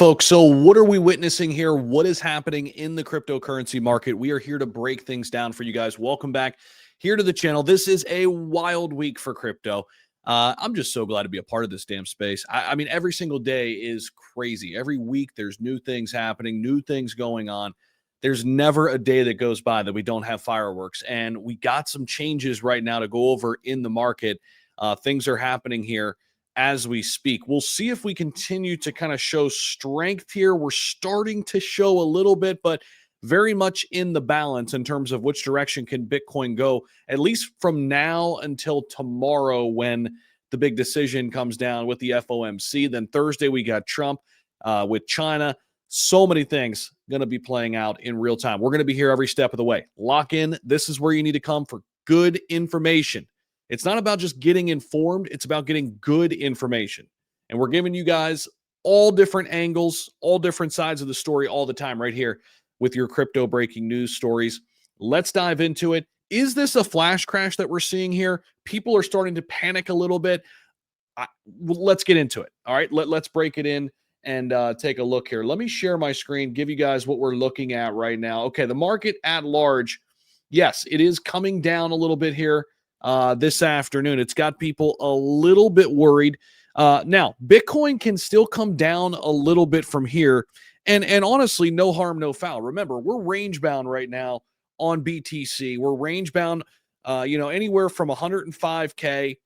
folks. So what are we witnessing here? What is happening in the cryptocurrency market? We are here to break things down for you guys. Welcome back here to the channel. This is a wild week for crypto. I'm just so glad to be a part of this damn space. I mean, every single day is crazy. Every week there's new things happening, new things going on. There's never a day that goes by that we don't have fireworks. And we got some changes right now to go over in the market. Things are happening here as we speak. We'll see if we continue to kind of show strength here. We're starting to show a little bit, but very much in the balance in terms of which direction can Bitcoin go, at least from now until tomorrow when the big decision comes down with the FOMC. Then Thursday, we got Trump with China. So many things going to be playing out in real time. We're going to be here every step of the way. Lock in. This is where you need to come for good information. It's not about just getting informed. It's about getting good information. And we're giving you guys all different angles, all different sides of the story all the time right here with your crypto breaking news stories. Let's dive into it. Is this a flash crash that we're seeing here? People are starting to panic a little bit. Let's get into it. All right, let's break it in and take a look here. Let me share my screen, give you guys what we're looking at right now. Okay, the market at large, yes, it is coming down a little bit here. This afternoon. It's got people a little bit worried. Now, Bitcoin can still come down a little bit from here. And honestly, no harm, no foul. Remember, we're range bound right now on BTC. We're range bound, anywhere from 105K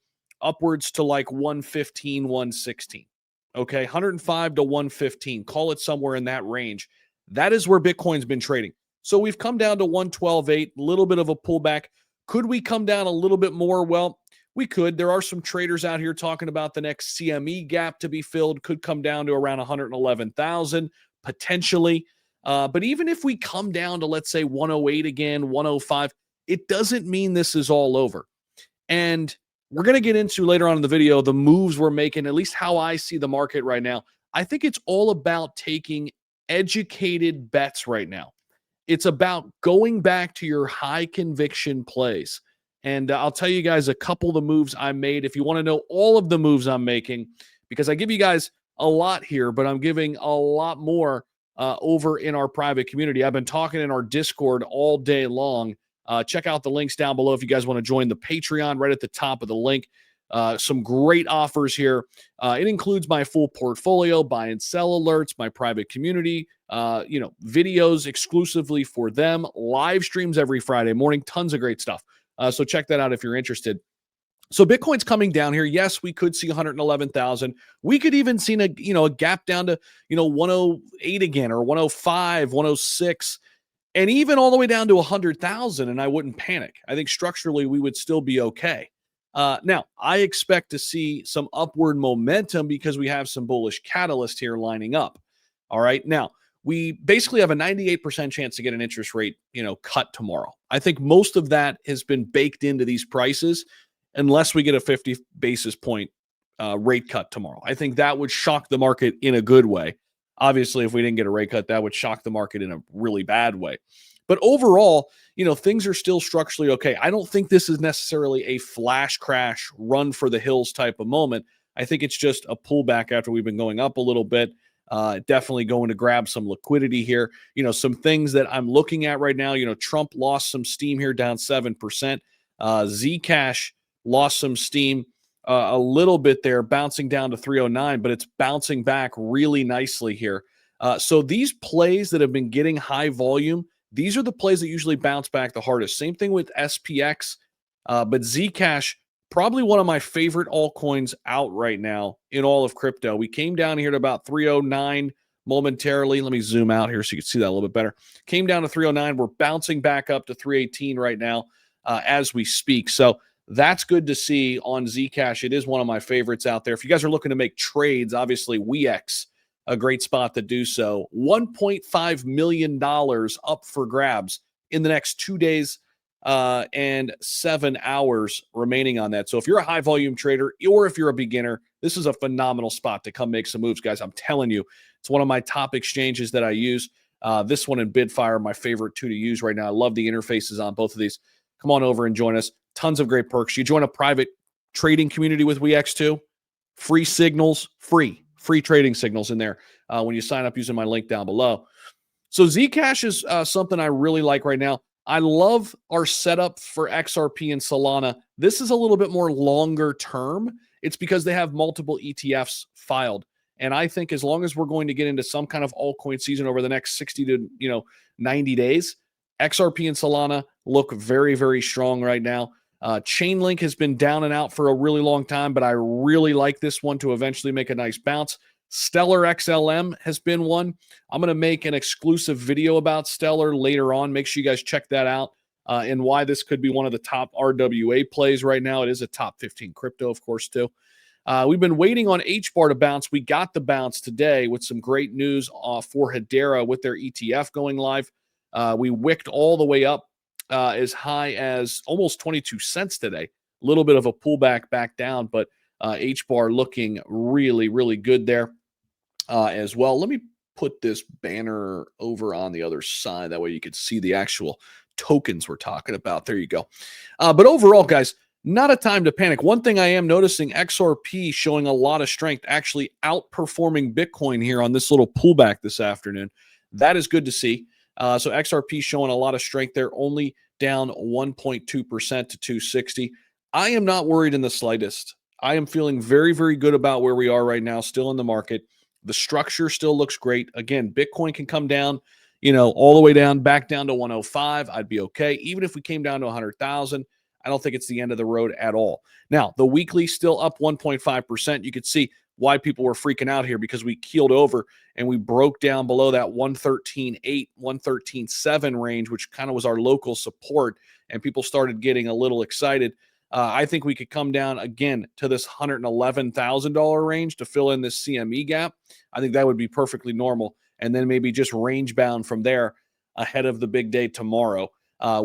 upwards to like 115, 116. Okay, 105 to 115. Call it somewhere in that range. That is where Bitcoin's been trading. So we've come down to 112.8, a little bit of a pullback. Could we come down a little bit more? Well, we could. There are some traders out here talking about the next CME gap to be filled. Could come down to around 111,000 potentially. But even if we come down to, let's say, 108 again, 105, it doesn't mean this is all over. And we're going to get into later on in the video the moves we're making, at least how I see the market right now. I think it's all about taking educated bets right now. It's about going back to your high conviction plays. And I'll tell you guys a couple of the moves I made. If you want to know all of the moves I'm making, because I give you guys a lot here, but I'm giving a lot more over in our private community. I've been talking in our Discord all day long. Check out the links down below if you guys want to join the Patreon right at the top of the link. Some great offers here. It includes my full portfolio, buy and sell alerts, my private community, videos exclusively for them, live streams every Friday morning, tons of great stuff. So check that out if you're interested. So Bitcoin's coming down here. Yes, we could see 111,000. We could even see a gap down to 108 again, or 105, 106, and even all the way down to 100,000. And I wouldn't panic. I think structurally we would still be okay. Now, I expect to see some upward momentum because we have some bullish catalyst here lining up. All right. Now, we basically have a 98% chance to get an interest rate, cut tomorrow. I think most of that has been baked into these prices unless we get a 50 basis point rate cut tomorrow. I think that would shock the market in a good way. Obviously, if we didn't get a rate cut, that would shock the market in a really bad way. But overall, things are still structurally okay. I don't think this is necessarily a flash crash, run for the hills type of moment. I think it's just a pullback after we've been going up a little bit. Definitely going to grab some liquidity here. Some things that I'm looking at right now, Trump lost some steam here, down 7%. Zcash lost some steam a little bit there, bouncing down to 309, but it's bouncing back really nicely here. So these plays that have been getting high volume, these are the plays that usually bounce back the hardest. Same thing with SPX, but Zcash, probably one of my favorite altcoins out right now in all of crypto. We came down here to about 309 momentarily. Let me zoom out here so you can see that a little bit better. Came down to 309. We're bouncing back up to 318 right now as we speak. So that's good to see on Zcash. It is one of my favorites out there. If you guys are looking to make trades, obviously WEEX, a great spot to do so. $1.5 million up for grabs in the next 2 days and 7 hours remaining on that. So if you're a high volume trader or if you're a beginner, this is a phenomenal spot to come make some moves, guys. I'm telling you, it's one of my top exchanges that I use. This one and Bitfire, my favorite two to use right now. I love the interfaces on both of these. Come on over and join us. Tons of great perks. You join a private trading community with WEEX too. Free signals, free free trading signals in there when you sign up using my link down below. So Zcash is something I really like right now. I love our setup for XRP and Solana. This is a little bit more longer term. It's because they have multiple ETFs filed. And I think as long as we're going to get into some kind of altcoin season over the next 60 to 90 days, XRP and Solana look very, very strong right now. Chainlink has been down and out for a really long time, but I really like this one to eventually make a nice bounce. Stellar XLM has been one. I'm going to make an exclusive video about Stellar later on. Make sure you guys check that out and why this could be one of the top RWA plays right now. It is a top 15 crypto, of course, too. We've been waiting on HBAR to bounce. We got the bounce today with some great news for Hedera with their ETF going live. We wicked all the way up as high as almost 22 cents today. A little bit of a pullback back down, but HBAR looking really, really good there as well. Let me put this banner over on the other side. That way you could see the actual tokens we're talking about. There you go. But overall, guys, not a time to panic. One thing I am noticing, XRP showing a lot of strength, actually outperforming Bitcoin here on this little pullback this afternoon. That is good to see. So XRP showing a lot of strength there, only down 1.2% to 260. I am not worried in the slightest. I am feeling very, very good about where we are right now, still in the market. The structure still looks great. Again, Bitcoin can come down, all the way down, back down to 105. I'd be okay. Even if we came down to 100,000, I don't think it's the end of the road at all. Now, the weekly still up 1.5%. You could see why people were freaking out here because we keeled over and we broke down below that 113.8, 113.7 range, which kind of was our local support, and people started getting a little excited. I think we could come down again to this $111,000 range to fill in this CME gap. I think that would be perfectly normal, and then maybe just range bound from there ahead of the big day tomorrow.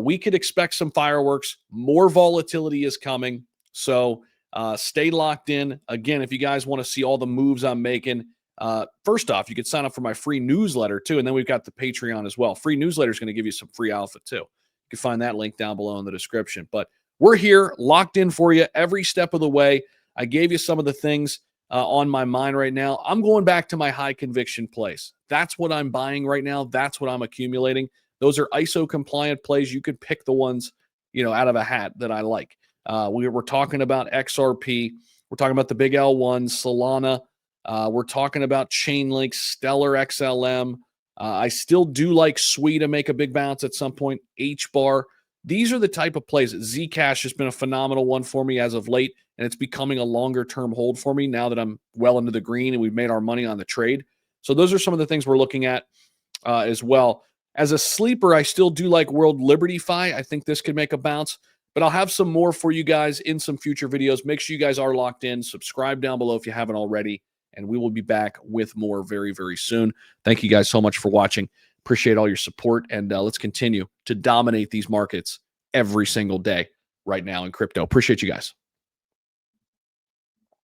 We could expect some fireworks. More volatility is coming, so stay locked in. Again, if you guys want to see all the moves I'm making, first off, you could sign up for my free newsletter too, and then we've got the Patreon as well. Free newsletter is going to give you some free alpha too. You can find that link down below in the description. But we're here, locked in for you every step of the way. I gave you some of the things on my mind right now. I'm going back to my high conviction plays. That's what I'm buying right now. That's what I'm accumulating. Those are ISO compliant plays. You could pick the ones, out of a hat that I like. We're talking about XRP. We're talking about the big L1, Solana. We're talking about Chainlink, Stellar XLM. I still do like SWE to make a big bounce at some point. HBAR. These are the type of plays. Zcash has been a phenomenal one for me as of late, and it's becoming a longer-term hold for me now that I'm well into the green and we've made our money on the trade. So those are some of the things we're looking at as well. As a sleeper, I still do like World Liberty Fi. I think this could make a bounce, but I'll have some more for you guys in some future videos. Make sure you guys are locked in. Subscribe down below if you haven't already, and we will be back with more very, very soon. Thank you guys so much for watching. Appreciate all your support, and let's continue to dominate these markets every single day right now in crypto. Appreciate you guys.